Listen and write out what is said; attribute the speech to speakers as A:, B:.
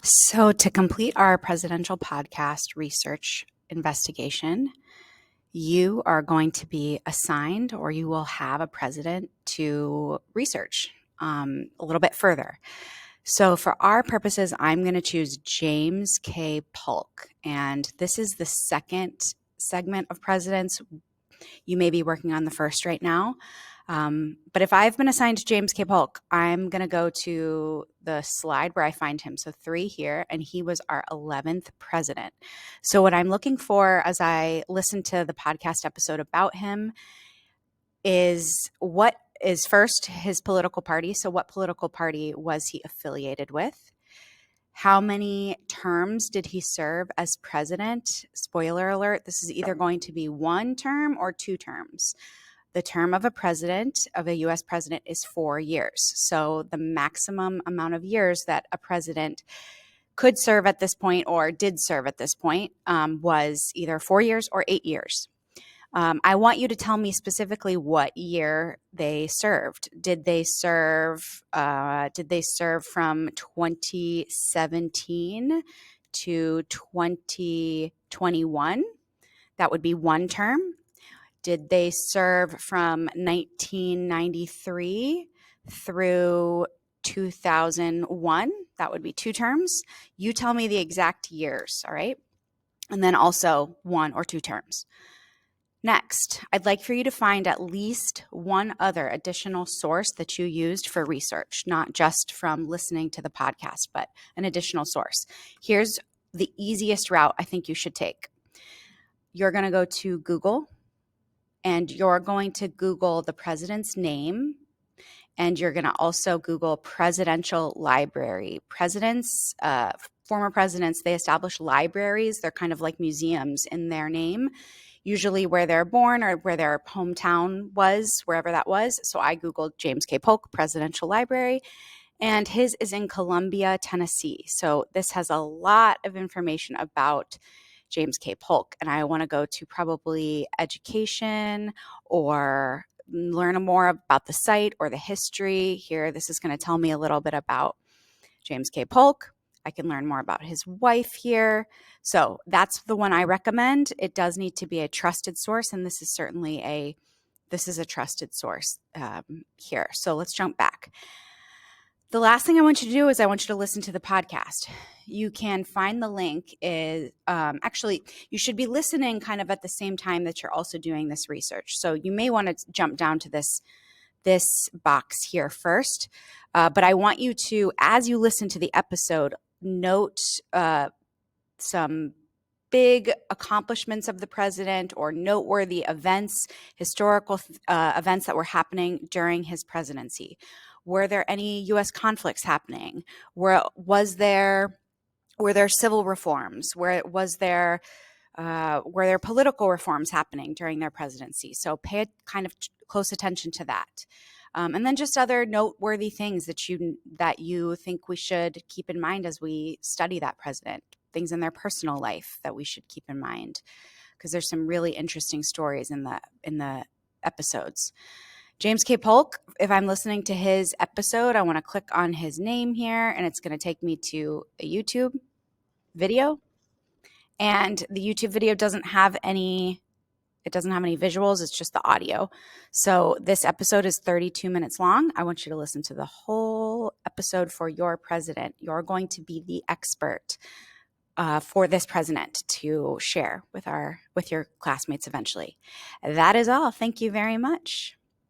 A: So, to complete our presidential podcast research investigation, you are going to be assigned, or you will have a president to research a little bit further. So, for our purposes, I'm going to choose James K. Polk. And this is the second segment of presidents. You may be working on the first right now. But if I've been assigned to James K. Polk, I'm going to go to the slide where I find him. So 3 here, and he was our 11th president. So what I'm looking for as I listen to the podcast episode about him is what is first his political party. So what political party was he affiliated with? How many terms did he serve as president? Spoiler alert, this is either going to be 1 term or 2 terms. The term of a U.S. president is 4 years. So the maximum amount of years that a president could serve at this point or did serve at this point was either 4 years or 8 years. I want you to tell me specifically what year they served. Did they serve from 2017 to 2021? That would be 1 term. Did they serve from 1993 through 2001? That would be 2 terms. You tell me the exact years, all right? And then also 1 or 2 terms. Next, I'd like for you to find at least 1 other additional source that you used for research, not just from listening to the podcast, but an additional source. Here's the easiest route I think you should take. You're going to go to Google, and you're going to Google the president's name, and you're going to also Google presidential library. Former presidents, they establish libraries. They're kind of like museums in their name, usually where they're born or where their hometown was, wherever that was. So I Googled James K. Polk Presidential Library, and his is in Columbia, Tennessee. So this has a lot of information about James K. Polk, and I want to go to probably education or learn more about the site or the history. Here, this is going to tell me a little bit about James K. Polk. I can learn more about his wife here. So that's the one I recommend. It does need to be a trusted source, and this is certainly a trusted source here. So let's jump back. The last thing I want you to do is I want you to listen to the podcast. You can find the link is actually, you should be listening kind of at the same time that you're also doing this research. So you may want to jump down to this box here first. But I want you to, as you listen to the episode, note some big accomplishments of the president or noteworthy events, historical events that were happening during his presidency. Were there any U.S. conflicts happening? Were there civil reforms? Were there political reforms happening during their presidency? So pay kind of close attention to that. And then just other noteworthy things that you think we should keep in mind as we study that president, things in their personal life that we should keep in mind, because there's some really interesting stories in the episodes. James K. Polk, if I'm listening to his episode, I want to click on his name here, and it's going to take me to a YouTube video. And the YouTube video doesn't have any visuals. It's just the audio. So this episode is 32 minutes long. I want you to listen to the whole episode for your president. You're going to be the expert for this president to share with your classmates eventually. That is all. Thank you very much.